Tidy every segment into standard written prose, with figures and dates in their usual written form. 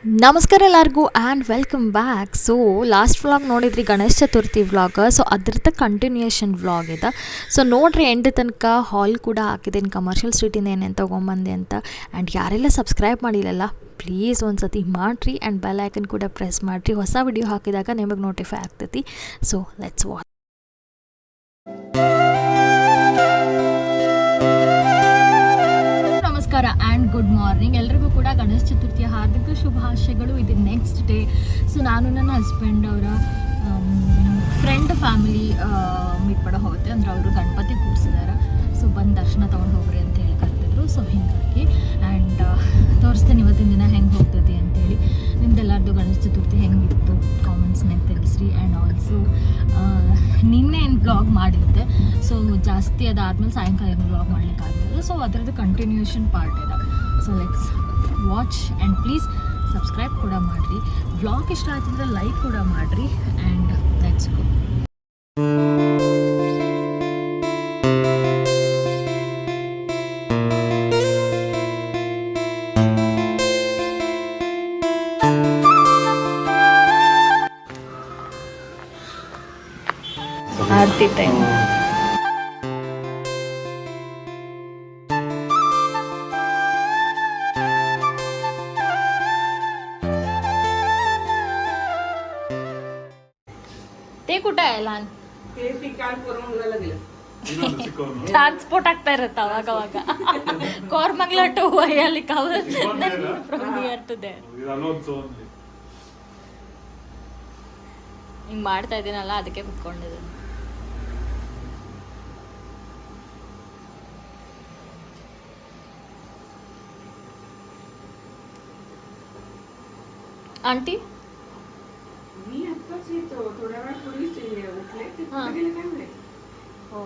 ನಮಸ್ಕಾರ ಎಲ್ಲರಿಗೂ and welcome back. So last vlog ನೋಡಿದ್ರಿ ಗಣೇಶ ಚತುರ್ಥಿ ವ್ಲಾಗ್. ಸೊ ಅದ್ರದ್ದು ಕಂಟಿನ್ಯೂಯೇಷನ್ ವ್ಲಾಗ್ ಇದೆ. ಸೊ ನೋಡಿರಿ ಎಂಡ್ ತನಕ. ಹಾಲ್ ಕೂಡ ಹಾಕಿದ್ದೀನಿ ಕಮರ್ಷಿಯಲ್ ಸ್ಟ್ರೀಟಿಂದ ಏನೇನು ತೊಗೊಂಬಂದೆ ಅಂತ. ಆ್ಯಂಡ್ ಯಾರೆಲ್ಲ ಸಬ್ಸ್ಕ್ರೈಬ್ ಮಾಡಿಲ್ಲಲ್ಲ ಪ್ಲೀಸ್ ಒಂದು ಸತಿ ಮಾಡಿರಿ ಆ್ಯಂಡ್ ಬೆಲ್ ಐಕನ್ ಕೂಡ ಪ್ರೆಸ್ ಮಾಡಿರಿ. ಹೊಸ ವಿಡಿಯೋ ಹಾಕಿದಾಗ ನಿಮಗೆ ನೋಟಿಫೈ ಆಗ್ತೈತಿ. So let's watch. ನಮಸ್ಕಾರ ಆ್ಯಂಡ್ ಗುಡ್ ಮಾರ್ನಿಂಗ್. ಎಲ್ರಿಗೂ ಕೂಡ ಗಣೇಶ ಚತುರ್ಥಿಯ ಹಾರ್ದಿಕ ಶುಭಾಶಯಗಳು. ಇದು ನೆಕ್ಸ್ಟ್ ಡೇ. ಸೊ ನಾನು ನನ್ನ ಹಸ್ಬೆಂಡ್ ಅವರ ಫ್ರೆಂಡ್ ಫ್ಯಾಮಿಲಿ ಮೀಟ್ ಮಾಡೋ ಹೋಗುತ್ತೆ. ಅಂದರೆ ಅವರು ಗಣಪತಿ ಕೂರಿಸಿದ್ದಾರೆ. ಸೊ ಬಂದು ದರ್ಶನ ತೊಗೊಂಡು ಹೋಗ್ರಿ ಅಂತ ಹೇಳಿ ಕರ್ತಿದ್ರು. ಸೊ ಹಿಂಗಾಗಿ ಆ್ಯಂಡ್ ತೋರಿಸ್ತೇನೆ ಇವತ್ತಿನ ದಿನ ಹೆಂಗೆ ಹೋಗ್ತೈತಿ ಅಂತೇಳಿ. ನಿಮ್ದೆಲ್ಲರದು ಗಣೇಶ ಚತುರ್ಥಿ ಹೆಂಗಿತ್ತು ಕಾಮೆಂಟ್ಸ್ನಾಗ ತಿಳಿಸ್ರಿ. ಆ್ಯಂಡ್ ಆಲ್ಸೋ ನಿನ್ನೆ ಏನು ಬ್ಲಾಗ್ ಮಾಡಿದ್ದೆ. ಸೊ ಜಾಸ್ತಿ ಅದಾದಮೇಲೆ ಸಾಯಂಕಾಲ ಏನು ಬ್ಲಾಗ್ ಮಾಡ್ಲಿಕ್ಕಾಗ್ತದೆ. ಸೊ ಅದರದ್ದು ಕಂಟಿನ್ಯೂಷನ್ ಪಾರ್ಟ್ ಇದೆ. So let's watch and please subscribe ಕೂಡ ಮಾಡಿರಿ. ವ್ಲಾಗ್ ಇಷ್ಟ ಆಗ್ತಿದ್ರೆ ಲೈಕ್ ಕೂಡ ಮಾಡಿರಿ. And let's go. Aarti time. ते कुठं आहे लहान ಟ್ರಾನ್ಸ್ಪೋರ್ಟ್ ಆಗ್ತಾ ಇರುತ್ತೆ ಅವಾಗ ಅವಾಗ. ಕೋರ್ಮಂಗ್ಲ ಟು ವೈಯಲ್ಲಿ ಫ್ರಮ್ ಹಿಯರ್ ಟು ದೇರ್ ಹಿಂಗೆ ಮಾಡ್ತಾ ಇದ್ದೀನಲ್ಲ ಅದಕ್ಕೆ ಕುತ್ಕೊಂಡಿದ್ದೀನಿ. आंटी मी आत्ताच येतो थोड्या वेळ पूर्वीच उठले ते गेले काय माहिती. हो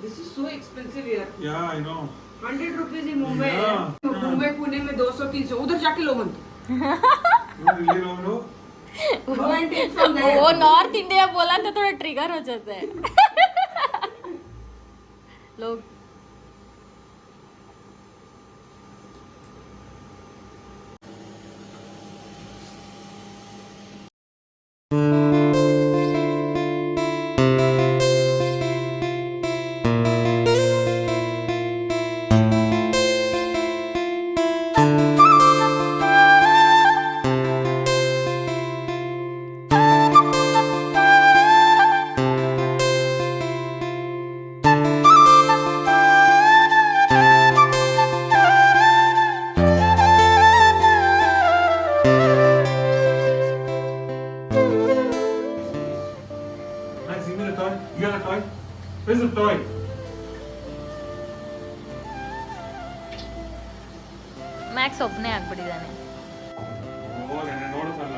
This is so expensive here. Yeah, I know. 100 rupees in Mumbai. Yeah. Mumbai Pune में 200-300 उधर जाके लो मत. You really don't know? Go and take from there. वो नॉर्थ इंडिया बोला तो थोड़ा ट्रिगर हो जाता है लोग. Nice, give me the toy. You got a toy? Where's the toy? Max ಒಬ್ಬನೇ ಆಗ್ಬಿಟ್ಟಿದ್ದಾನೆ. Oh, ನಾನು ನೋಡುತ್ತಲ್ಲ.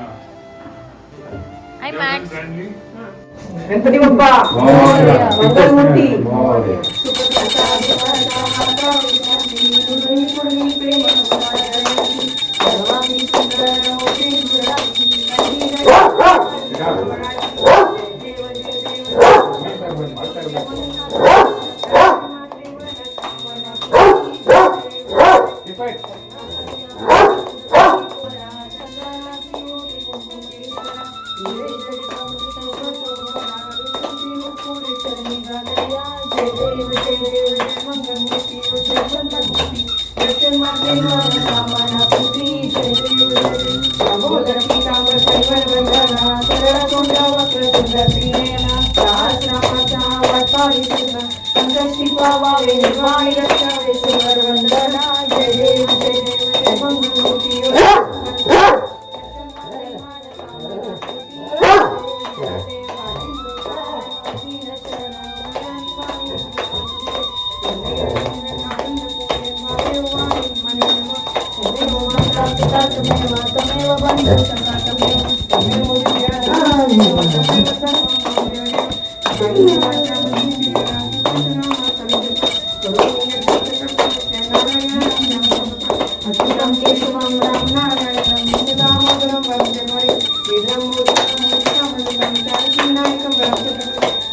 I Max Ganpati Bappa Mangalmurti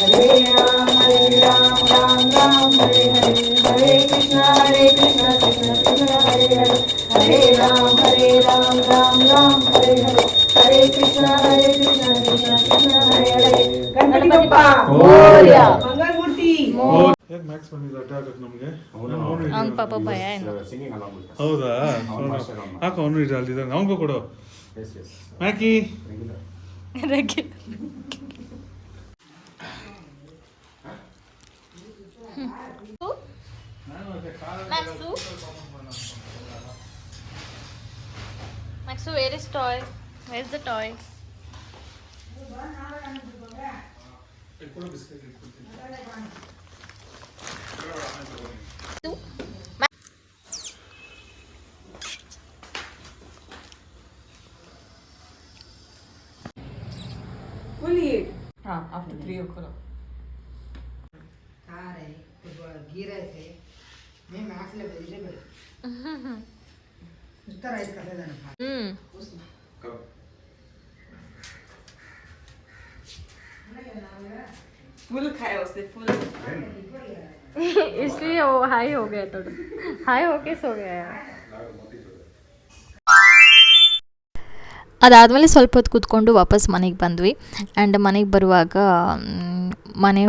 Hare Ram, Hare Ram, Ram Ram, Hare Hare, Hare Krishna, Hare Krishna Krishna Krishna Hare Hare Hare Ram Ram Ram Hare Hare Hare Krishna Krishna Krishna Hare Hare Ganpati Bappa Morya Mangalmurti ಯಾಕೆ Max ಬಂದಿದ್ದು ಅಡ್ಡ ಆಗಕ್ಕೆ ನಮಗೆ ಅವ್ನ ಪಾಪ ಭಯ ಏನು ಹೌದಾ ಹಾಕು ಅವನು ಇದೆ ಅಲ್ಲಿದ್ದಾನೆ ಅವನಿಗೂ ಕೊಡು ಮ್ಯಾಕಿ Maxu, where is toy? Where's the toy? Full eat. After 3 o'clock. Car है घी राइस है मैं मैक्स ले वेजिटेबल उसका राइस कर देना Full खाया उसने full. इसलिए वो हाई हो गया थोड़ा हाई होके सो गया यार ಅದಾದಮೇಲೆ ಸ್ವಲ್ಪ ಹೊತ್ತು ಕೂತ್ಕೊಂಡು ವಾಪಸ್ ಮನೆಗೆ ಬಂದ್ವಿ ಆ್ಯಂಡ್ ಮನೆಗೆ ಬರುವಾಗ ಮನೆ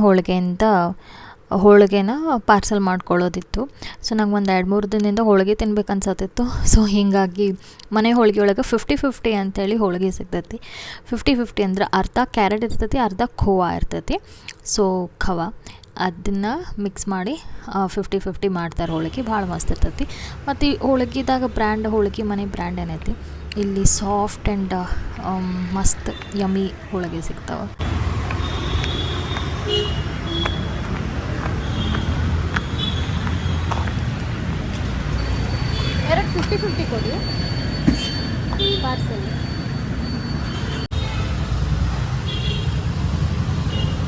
ಹೋಳಿಗೆನ ಪಾರ್ಸಲ್ ಮಾಡ್ಕೊಳ್ಳೋದಿತ್ತು ಸೊ ನಂಗೆ ಒಂದು 2-3 ದಿನದಿಂದ ಹೋಳಿಗೆ ತಿನ್ಬೇಕು ಅನ್ಸತ್ತಿತ್ತು ಸೊ ಹೀಗಾಗಿ ಮನೆ ಹೋಳಿಗೆ ಒಳಗೆ 50-50 ಅಂತೇಳಿ ಹೋಳಿಗೆ ಸಿಗ್ತೈತಿ 50-50 ಅಂದ್ರೆ ಅರ್ಧ ಕ್ಯಾರೆಟ್ ಇರ್ತೈತಿ ಅರ್ಧ ಖೋವಾ ಇರ್ತೈತಿ ಸೊ ಖವಾ ಅದನ್ನು ಮಿಕ್ಸ್ ಮಾಡಿ 50-50 ಮಾಡ್ತಾರೆ ಹೋಳಿಗೆ ಭಾಳ ಮಸ್ತ್ ಇರ್ತೈತಿ ಮತ್ತು ಈ ಹೋಳಿಗೆದಾಗ ಬ್ರ್ಯಾಂಡ್ ಹೋಳಿಗೆ ಮನೆ ಬ್ರ್ಯಾಂಡ್ ಏನೈತಿ ಇಲ್ಲಿ ಸಾಫ್ಟ್ ಆ್ಯಂಡ್ ಮಸ್ತ್ ಯಮ್ಮಿ ಹೋಳಿಗೆ ಸಿಗ್ತಾವೆ ಎರಡು 50-50 ಕೊಡಿ ಪಾರ್ಸಲ್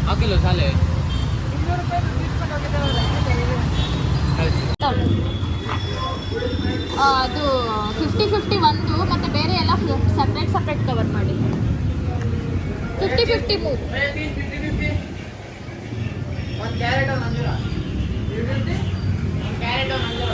ಹಾಕಿಲ್ಲ ಶಾಲೆ ಅದು 50-50 ಒಂದು ಮತ್ತು ಬೇರೆ ಎಲ್ಲ ಸಪ್ರೇಟ್ ಕವರ್ ಮಾಡಿ 50-50 ಮೂರು ಒಂದು ಕ್ಯಾರೆಟ್ ಒಂದು ಅಂಜೂರ ಕ್ಯಾರೆಟ್ ಒಂದು ಅಂಜೂರ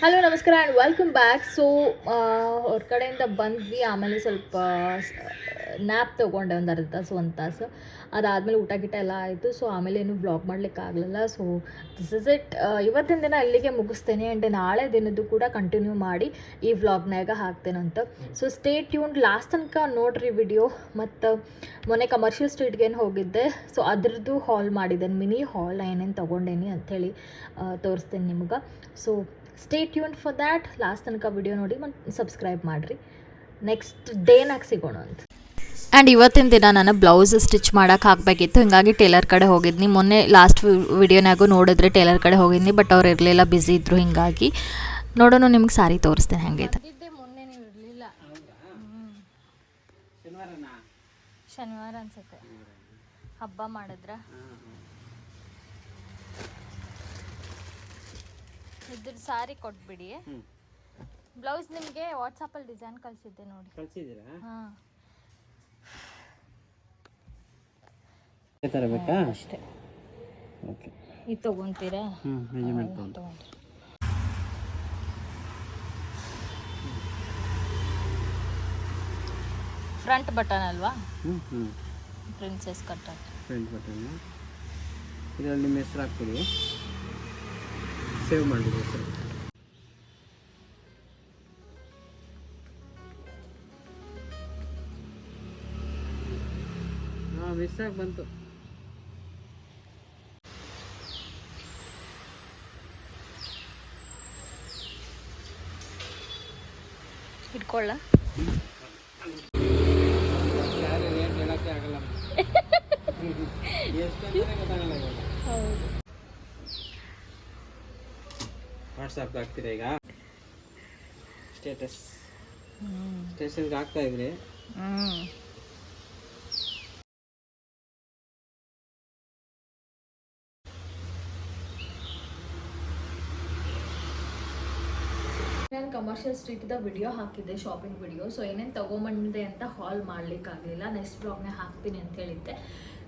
ಹಲೋ ನಮಸ್ಕಾರ ಆ್ಯಂಡ್ ವೆಲ್ಕಮ್ ಬ್ಯಾಕ್ ಸೊ ಅವ್ರ ಕಡೆಯಿಂದ ಬಂದ್ವಿ ಆಮೇಲೆ ಸ್ವಲ್ಪ ನ್ಯಾಪ್ ತೊಗೊಂಡೆ ಒಂದು ಅರ್ಧ ತಾಸು ಒಂದು ತಾಸು ಅದಾದಮೇಲೆ ಊಟ ಗಿಟ ಎಲ್ಲ ಆಯಿತು ಸೊ ಆಮೇಲೆ ಏನು ಬ್ಲಾಗ್ ಮಾಡಲಿಕ್ಕಾಗಲಿಲ್ಲ ಸೊ ದಿಸ್ ಇಸ್ ಇಟ್ ಇವತ್ತಿನ ದಿನ ಅಲ್ಲಿಗೆ ಮುಗಿಸ್ತೇನೆ ಆ್ಯಂಡ್ ನಾಳೆ ದಿನದ್ದು ಕೂಡ ಕಂಟಿನ್ಯೂ ಮಾಡಿ ಈ ವ್ಲಾಗ್ನಾಗ ಹಾಕ್ತೇನಂತ ಸೊ ಸ್ಟೇ ಟ್ಯೂನ್ಡ್ ಲಾಸ್ಟ್ ತನಕ ನೋಡ್ರಿ ವಿಡಿಯೋ ಮತ್ತು ಮೊನ್ನೆ ಕಮರ್ಷಿಯಲ್ ಸ್ಟ್ರೀಟ್ಗೆ ಏನು ಹೋಗಿದ್ದೆ ಸೊ ಅದ್ರದ್ದು ಹಾಲ್ ಮಾಡಿದ್ದೇನೆ ಮಿನಿ ಹಾಲ್ ಏನೇನು ತೊಗೊಂಡೇನಿ ಅಂಥೇಳಿ ತೋರಿಸ್ತೇನೆ ನಿಮ್ಗೆ so stay tuned for that last ತನಕ ವಿಡಿಯೋ ನೋಡಿ ಮತ್ತು ಸಬ್ಸ್ಕ್ರೈಬ್ ಮಾಡಿರಿ ನೆಕ್ಸ್ಟ್ ಡೇನಾಗ ಸಿಗೋಣ ಅಂತ ಆ್ಯಂಡ್ ಇವತ್ತಿನ ದಿನ ನಾನು ಬ್ಲೌಸ್ ಸ್ಟಿಚ್ ಮಾಡೋಕೆ ಹಾಕಬೇಕಿತ್ತು ಹಿಂಗಾಗಿ ಟೇಲರ್ ಕಡೆ ಹೋಗಿದ್ನಿ ಮೊನ್ನೆ ಲಾಸ್ಟ್ ವಿಡಿಯೋನಾಗೂ ನೋಡಿದ್ರೆ ಟೇಲರ್ ಕಡೆ ಹೋಗಿದ್ನಿ ಬಟ್ ಅವ್ರು ಇರಲಿಲ್ಲ ಬ್ಯುಸಿ ಇದ್ದರು ಹಿಂಗಾಗಿ ನೋಡೋಣ ನಿಮ್ಗೆ ಸಾರಿ ತೋರಿಸ್ತೇನೆ ಹೆಂಗೈತೆ ಮೊನ್ನೆ ನೀವು ಇರಲಿಲ್ಲ ಶನಿವಾರ ಅನ್ಸುತ್ತೆ ಹಬ್ಬ ಮಾಡಿದ್ರ ಇದ್ರ ಸಾರಿ ಕೊಟ್ಬಿಡಿ ಬ್ಲೌಸ್ ನಿಮಗೆ ವಾಟ್ಸಪ್ಪಲ್ಲಿ ಡಿಸೈನ್ ಕಳಿಸಿದ್ದೆ ನೋಡಿ ಕಳಿಸಿದ್ದೀರಾ ಹಾಂ ತರಬೇಕಾ ಅಷ್ಟೇ ಓಕೆ ಇದು ತೊಗೊತೀರಾ ಮೆಜರ್ಮೆಂಟ್ ತೊಗೊಂಡ್ರಿ ಫ್ರಂಟ್ ಬಟನ್ ಅಲ್ವಾ ಪ್ರಿನ್ಸೆಸ್ ಕಟ್ ಫ್ರಂಟ್ ಬಟನ್ ಇದರಲ್ಲಿ ನಿಮ್ಮ ಹೆಸರು ಹಾಕ್ಬಿಡಿ ಸೇವ್ ಮಾಡಿಡಿ ಹೆಸರು ಹಾಂ ಮಿಸ್ ಆಗಿ ಬಂತು ಇಟ್ಕೊಳ್ಳ ರೇಟ್ ಹೇಳೋಕ್ಕೆ ಆಗಲ್ಲ ಎಷ್ಟು ಅಂತಾನೆ ಗೊತ್ತಾಗಲ್ಲ ಇವಾಗ ಹೌದು ವಾಟ್ಸಪ್ ಹಾಕ್ತೀರಾ ಈಗ ಸ್ಟೇಟಸ್ ಸ್ಟೇಷನ್ಗೆ ಹಾಕ್ತಾ ಇದ್ರಿ. ನಾನು ಕಮರ್ಷಿಯಲ್ ಸ್ಟ್ರೀಟಿಂದ ವಿಡಿಯೋ ಹಾಕಿದ್ದೆ, ಶಾಪಿಂಗ್ ವಿಡಿಯೋ. ಸೊ ಏನೇನು ತೊಗೊಂಬಂದೆ ಅಂತ ಹಾಲ್ ಮಾಡಲಿಕ್ಕಾಗಲಿಲ್ಲ, ನೆಕ್ಸ್ಟ್ ಬ್ಲಾಗ್ನೇ ಹಾಕ್ತೀನಿ ಅಂತ ಹೇಳಿದ್ದೆ.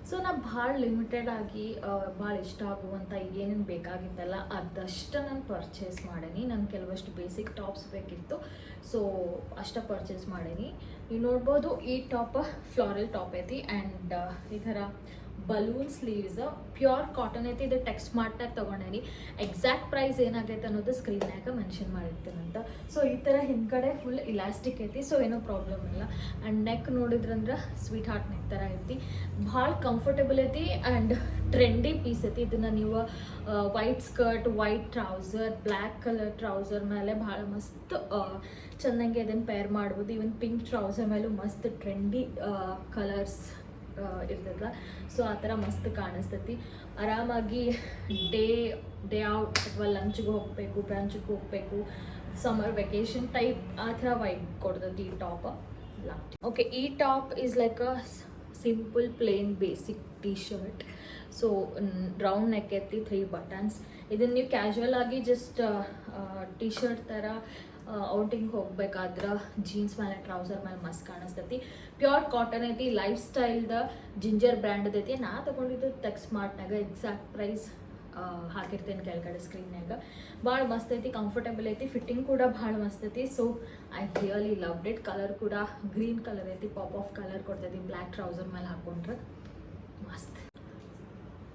ಸೊ ನಾನು ಭಾಳ ಲಿಮಿಟೆಡ್ ಆಗಿ ಭಾಳ ಇಷ್ಟ ಆಗುವಂಥ ಏನೇನು ಬೇಕಾಗಿತ್ತಲ್ಲ ಅದಷ್ಟು ನಾನು ಪರ್ಚೇಸ್ ಮಾಡೀನಿ. ನಾನು ಕೆಲವಷ್ಟು ಬೇಸಿಕ್ ಟಾಪ್ಸ್ ಬೇಕಿತ್ತು, ಸೊ ಅಷ್ಟ ಪರ್ಚೇಸ್ ಮಾಡೀನಿ. ನೀವು ನೋಡ್ಬೋದು ಈ ಟಾಪ್ ಫ್ಲಾರಲ್ ಟಾಪ್ ಐತಿ ಆ್ಯಂಡ್ ಈ ಥರ ಬಲೂನ್ ಸ್ಲೀವ್ಸ್, ಪ್ಯೂರ್ ಕಾಟನ್ ಐತಿ. ಇದು ಟೆಕ್ಸ್ಟ್ ಸ್ಮಾರ್ಟ್ನಾಗ ತೊಗೊಂಡೇನಿ. ಎಕ್ಸಾಕ್ಟ್ ಪ್ರೈಸ್ ಏನಾಗೈತೆ ಅನ್ನೋದು ಸ್ಕ್ರೀನ್ಯಾಗ ಮೆನ್ಷನ್ ಮಾಡಿರ್ತೀನಂತ. ಸೊ ಈ ಥರ ಹಿಂದ್ಗಡೆ ಫುಲ್ ಇಲಾಸ್ಟಿಕ್ ಐತಿ, ಸೊ ಏನೋ ಪ್ರಾಬ್ಲಮ್ ಇಲ್ಲ. ಆ್ಯಂಡ್ ನೆಕ್ ನೋಡಿದ್ರಂದ್ರೆ ಸ್ವೀಟ್ ಹಾರ್ಟ್ ನೆಕ್ ಥರ ಐತಿ. ಭಾಳ ಕಂಫರ್ಟಬಲ್ ಐತಿ ಆ್ಯಂಡ್ ಟ್ರೆಂಡಿ ಪೀಸ್ ಐತಿ. ಇದನ್ನು ನೀವು white skirt, white trouser, black colour trouser ಮೇಲೆ ಭಾಳ ಮಸ್ತ್ ಚೆನ್ನಾಗಿ ಅದನ್ನು ಪೇರ್ ಮಾಡ್ಬೋದು. ಈವನ್ ಪಿಂಕ್ ಟ್ರೌಸರ್ ಮೇಲೂ ಮಸ್ತ್ ಟ್ರೆಂಡಿ ಕಲರ್ಸ್ ಇರ್ತದ. ಸೊ ಆ ಥರ ಮಸ್ತ್ ಕಾಣಿಸ್ತೈತಿ. ಆರಾಮಾಗಿ ಡೇ ಔಟ್ ಅಥವಾ ಲಂಚ್ಗೆ ಹೋಗಬೇಕು, ಬ್ರಂಚ್ಗೆ ಹೋಗಬೇಕು, ಸಮ್ಮರ್ ವೆಕೇಶನ್ ಟೈಪ್ ಆ ಥರ ವೈಬ್ ಕೊಡ್ತೈತಿ ಈ ಟಾಪ್. ಓಕೆ, ಈ top is like a simple plane basic T shirt. So round neck ಐತಿ, 3 ಬಟನ್ಸ್. ಇದನ್ನು ನೀವು ಕ್ಯಾಶುವಲ್ ಆಗಿ ಜಸ್ಟ್ ಟೀ ಶರ್ಟ್ ಥರ ಔಟಿಂಗ್ ಹೋಗ್ಬೇಕಾದ್ರೆ ಜೀನ್ಸ್ ಮೇಲೆ ಟ್ರೌಸರ್ ಮೇಲೆ ಮಸ್ತ್ ಕಾಣಿಸ್ತೈತಿ. ಪ್ಯೂರ್ ಕಾಟನ್ ಐತಿ, ಲೈಫ್ ಸ್ಟೈಲ್ದ ಜಿಂಜರ್ ಬ್ರ್ಯಾಂಡ್ ಐತಿ. ನಾ ತೊಗೊಂಡಿದ್ದು ಟೆಕ್ಸ್ಟ್ ಸ್ಮಾರ್ಟ್ನಾಗ. ಎಕ್ಸಾಕ್ಟ್ ಪ್ರೈಸ್ ಹಾಕಿರ್ತೇನೆ ಕೆಳಗಡೆ ಸ್ಕ್ರೀನ್ಯಾಗ. ಭಾಳ ಮಸ್ತ್ ಐತಿ, ಕಂಫರ್ಟಬಲ್ ಐತಿ, ಫಿಟ್ಟಿಂಗ್ ಕೂಡ ಭಾಳ ಮಸ್ತ್ ಐತಿ. So I really loved it. Colour ಕೂಡ ಗ್ರೀನ್ ಕಲರ್ ಐತಿ, ಪಾಪ್ ಆಫ್ ಕಲರ್ ಕೊಡ್ತೈತಿ ಬ್ಲ್ಯಾಕ್ ಟ್ರೌಸರ್ ಮೇಲೆ ಹಾಕೊಂಡ್ರೆ ಮಸ್ತ್.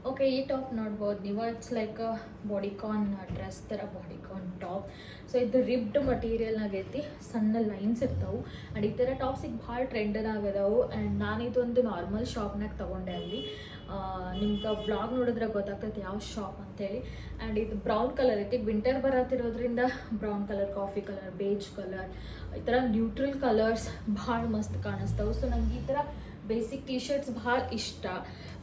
ಓಕೆ, ಈ ಟಾಪ್ ನೋಡ್ಬೋದು ನೀವು. ಇಟ್ಸ್ ಲೈಕ್ ಅ ಬಾಡಿಕಾನ್ ಡ್ರೆಸ್ ಥರ ಬಾಡಿಕಾನ್ ಟಾಪ್. ಸೊ ಇದು ರಿಬ್ಡ್ ಮಟೀರಿಯಲ್ನಾಗೈತಿ, ಸಣ್ಣ ಲೈನ್ಸ್ ಇರ್ತಾವೆ. ಆ್ಯಂಡ್ ಈ ಥರ ಟಾಪ್ಸಿಗೆ ಭಾಳ ಟ್ರೆಂಡನಾಗದವು. ಆ್ಯಂಡ್ ನಾನು ಇದೊಂದು ನಾರ್ಮಲ್ ಶಾಪ್ನಾಗ ತೊಗೊಂಡೆ. ಅಲ್ಲಿ ನಿಮ್ಗೆ ಬ್ಲಾಗ್ ನೋಡಿದ್ರೆ ಗೊತ್ತಾಗ್ತೈತೆ ಯಾವ ಶಾಪ್ ಅಂತೇಳಿ. ಆ್ಯಂಡ್ ಇದು ಬ್ರೌನ್ ಕಲರ್ ಐತಿ. ವಿಂಟರ್ ಬರತ್ತಿರೋದ್ರಿಂದ brown colour, coffee colour, beige colour, ಈ ಥರ ನ್ಯೂಟ್ರಲ್ ಕಲರ್ಸ್ ಭಾಳ ಮಸ್ತ್ ಕಾಣಿಸ್ತಾವೆ. ಸೊ ನಂಗೆ ಈ ಥರ ಬೇಸಿಕ್ ಟೀ ಶರ್ಟ್ಸ್ ಭಾಳ ಇಷ್ಟ.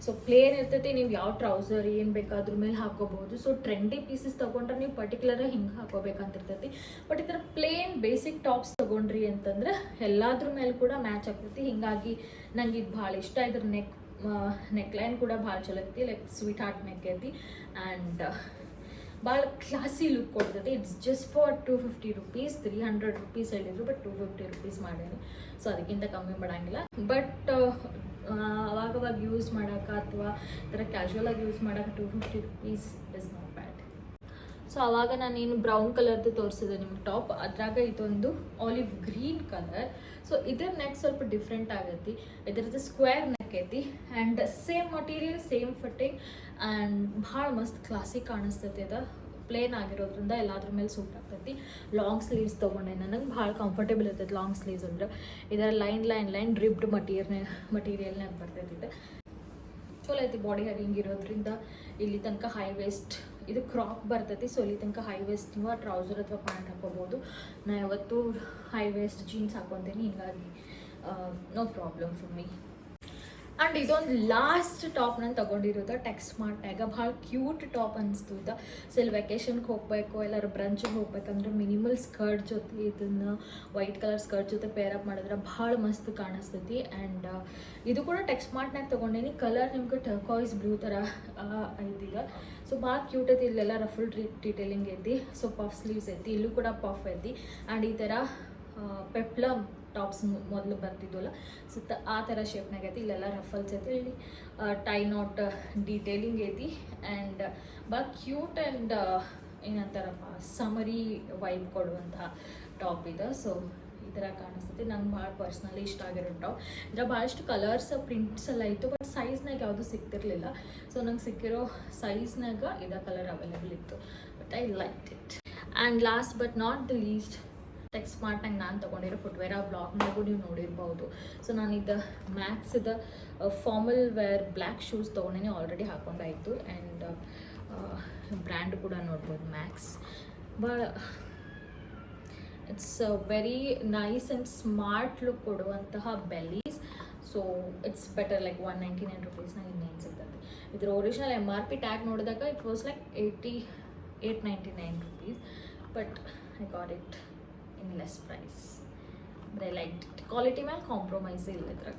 ಸೊ ಪ್ಲೇನ್ ಇರ್ತೈತಿ, ನೀವು ಯಾವ ಟ್ರೌಸರ್ ಏನು ಬೇಕಾದ್ರ ಮೇಲೆ ಹಾಕೋಬಹುದು. ಸೊ ಟ್ರೆಂಡಿ ಪೀಸಸ್ ತೊಗೊಂಡ್ರೆ ನೀವು ಪರ್ಟಿಕ್ಯುಲರಾಗಿ ಹಿಂಗೆ ಹಾಕೋಬೇಕಂತಿರ್ತೈತಿ. ಬಟ್ ಈ ಥರ ಪ್ಲೇನ್ ಬೇಸಿಕ್ ಟಾಪ್ಸ್ ತೊಗೊಂಡ್ರಿ ಅಂತಂದ್ರೆ ಎಲ್ಲಾದ್ರ ಮೇಲೆ ಕೂಡ ಮ್ಯಾಚ್ ಆಗ್ತೈತಿ. ಹೀಗಾಗಿ ನಂಗೆ ಇದು ಭಾಳ ಇಷ್ಟ. ಇದ್ರ ನೆಕ್ಲೈನ್ ಕೂಡ ಭಾಳ ಚಲೋ ಐತಿ, ಲೈಕ್ ಸ್ವೀಟ್ ಹಾರ್ಟ್ ನೆಕ್ ಐತಿ ಆ್ಯಂಡ್ ಭಾಳ ಕ್ಲಾಸಿ ಲುಕ್ ಕೊಡ್ತೈತಿ. It's just for 250 rupees. 300 rupees ಹೇಳಿದ್ರು, ಬಟ್ 250 ರುಪೀಸ್ ಮಾಡೇನಿ. ಸೊ ಅದಕ್ಕಿಂತ ಕಮ್ಮಿ ಮಾಡೋಂಗಿಲ್ಲ. ಬಟ್ ಅವಾಗವಾಗ ಯೂಸ್ ಮಾಡೋಕೆ ಅಥವಾ ಈ ಥರ ಕ್ಯಾಶುವಲ್ ಆಗಿ ಯೂಸ್ ಮಾಡೋಕೆ 250 rupees is not bad. So ಆವಾಗ ನಾನೇನು ಬ್ರೌನ್ ಕಲರ್ದು ತೋರಿಸಿದೆ ನಿಮ್ಗೆ ಟಾಪ್, ಅದ್ರಾಗ ಇದೊಂದು ಆಲಿವ್ ಗ್ರೀನ್ ಕಲರ್. ಸೊ ಇದ್ರ ನೆಕ್ ಸ್ವಲ್ಪ ಡಿಫ್ರೆಂಟ್ ಆಗೈತಿ. ಇದರದ್ದು ಸ್ಕ್ವೇರ್ ನೆಕ್ ಐತಿ and same material, same fitting and ಭಾಳ ಮಸ್ತ್ ಕ್ಲಾಸಿಕ್ ಕಾಣಿಸ್ತೈತಿ. ಅದು ಪ್ಲೇನ್ ಆಗಿರೋದ್ರಿಂದ ಎಲ್ಲಾದ್ರ ಮೇಲೆ ಸೂಟ್ ಆಗ್ತೈತಿ. ಲಾಂಗ್ ಸ್ಲೀವ್ಸ್ ತೊಗೊಂಡೆ, ನನಗೆ ಭಾಳ ಕಂಫರ್ಟೇಬಲ್ ಇರ್ತೈತಿ ಲಾಂಗ್ ಸ್ಲೀವ್ಸ್ ಅಂದ್ರೆ. ಇದರ ಲೈನ್ ರಿಬ್ಡ್ ಮಟೀರಿಯಲ್ನಾಗ ಬರ್ತೈತಿ. ಇದು ಚಲೋ ಐತಿ, ಬಾಡಿ ಹ್ಯಾವಿಂಗ್ ಇರೋದ್ರಿಂದ. ಇಲ್ಲಿ ತನಕ ಹೈ ವೇಸ್ಟ್, ಇದು ಕ್ರಾಪ್ ಬರ್ತೈತಿ. ಸೊ ಇಲ್ಲಿ ತನಕ ಹೈ ವೇಸ್ಟ್ ನೀವು ಟ್ರೌಸರ್ ಅಥವಾ ಪ್ಯಾಂಟ್ ಹಾಕೋಬೋದು. ನಾ ಯಾವತ್ತೂ ಹೈ ವೇಸ್ಟ್ ಜೀನ್ಸ್ ಹಾಕೊತೀನಿ, ಹೀಗಾಗಿ no problem for me. And ಇದೊಂದು ಲಾಸ್ಟ್ ಟಾಪ್ ನಾನು ತೊಗೊಂಡಿರೋದು ಟೆಕ್ಸ್ಟ್ ಸ್ಮಾರ್ಟ್ನಾಗ. ಭಾಳ ಕ್ಯೂಟ್ ಟಾಪ್ ಅನಿಸ್ತು ಇದು. ಸೊ ಇಲ್ಲಿ ವೆಕೇಷನ್ಗೆ ಹೋಗಬೇಕು, ಎಲ್ಲರೂ ಬ್ರಂಚಿಗೆ ಹೋಗ್ಬೇಕಂದ್ರೆ ಮಿನಿಮಲ್ ಸ್ಕರ್ಟ್ ಜೊತೆ ಇದನ್ನು ವೈಟ್ ಕಲರ್ ಸ್ಕರ್ಟ್ ಜೊತೆ ಪೇರಪ್ ಮಾಡಿದ್ರೆ ಭಾಳ ಮಸ್ತ್ ಕಾಣಿಸ್ತೈತಿ. ಆ್ಯಂಡ್ ಇದು ಕೂಡ ಟೆಕ್ಸ್ಟ್ ಸ್ಮಾರ್ಟ್ನಾಗ ತೊಗೊಂಡೇನಿ. ಕಲರ್ ನಿಮ್ಗೆ ಟರ್ಕಾಯ್ಸ್ ಬ್ಲೂ ಥರ ಐತೀಗ. ಸೊ ಭಾಳ ಕ್ಯೂಟ್ ಐತಿ. ಇಲ್ಲೆಲ್ಲ ರಫಲ್ ಡೀಟೇಲಿಂಗ್ ಐತಿ. ಸೊ ಪಫ್ ಸ್ಲೀವ್ಸ್ ಐತಿ, ಇಲ್ಲೂ ಕೂಡ ಪಫ್ ಐತಿ. ಆ್ಯಂಡ್ ಈ ಥರ ಪೆಪ್ಲಮ್ ಟಾಪ್ಸ್ ಮೊದಲು ಬರ್ತಿದ್ವಲ್ಲ, ಸೊ ಆ ಥರ ಶೇಪ್ನಾಗ ಐತಿ. ಇಲ್ಲೆಲ್ಲ ರಫಲ್ಸ್ ಐತಿ, ಇಲ್ಲಿ ಟೈ ನಾಟ್ ಡೀಟೇಲಿಂಗ್ ಐತಿ. ಆ್ಯಂಡ್ ಭಾಳ ಕ್ಯೂಟ್ ಆ್ಯಂಡ್ ಏನಂತಾರಪ್ಪ ಸಮರಿ ವೈಬ್ ಕೊಡುವಂತಹ ಟಾಪ್ ಇದೆ. ಸೊ ಈ ಥರ ಕಾಣಿಸ್ತೈತಿ. ನಂಗೆ ಭಾಳ ಪರ್ಸ್ನಲಿ ಇಷ್ಟ ಆಗಿರೋ ಟಾಪ್. ಇದ್ರ ಭಾಳಷ್ಟು ಕಲರ್ಸ್, ಪ್ರಿಂಟ್ಸ್ ಎಲ್ಲ ಇತ್ತು, ಬಟ್ ಸೈಜ್ನಾಗ ಯಾವುದೂ ಸಿಗ್ತಿರ್ಲಿಲ್ಲ. ಸೊ ನಂಗೆ ಸಿಕ್ಕಿರೋ ಸೈಜ್ನಾಗ ಇದೇ ಕಲರ್ ಅವೈಲೇಬಲ್ ಇತ್ತು, but I like it. And last but not the least, text ಸ್ಮಾರ್ಟ್ನಾಗ ನಾನು ತೊಗೊಂಡಿರೋ ಫುಟ್ವೇರ್ ಆ ವ್ಲಾಗ್ನಾಗೂ ನೀವು ನೋಡಿರ್ಬೋದು. ಸೊ ನಾನಿದು ಮ್ಯಾಕ್ಸ್ದ ಫಾರ್ಮಲ್ ವೇರ್ ಬ್ಲ್ಯಾಕ್ ಶೂಸ್ ತೊಗೊಂಡೇನೆ, ಆಲ್ರೆಡಿ ಹಾಕೊಂಡಾಯಿತು. ಆ್ಯಂಡ್ ಬ್ರ್ಯಾಂಡ್ ಕೂಡ ನೋಡ್ಬೋದು, ಮ್ಯಾಕ್ಸ್. ಭಾಳ it's very nice and smart look ಕೊಡುವಂತಹ bellies. So it's better, like 199 ರುಪೀಸ್ನಾಗ ಇನ್ನೇನು ಸಿಗ್ತದೆ. ಇದ್ರ ಒರಿಜಿನಲ್ MRP ಟ್ಯಾಗ್ ನೋಡಿದಾಗ it was like 899 rupees, but I got it in less price. They like quality ಮೇಲೆ ಕಾಂಪ್ರಮೈಸ್ ಇಲ್ಲ ಇದ್ರಾಗ.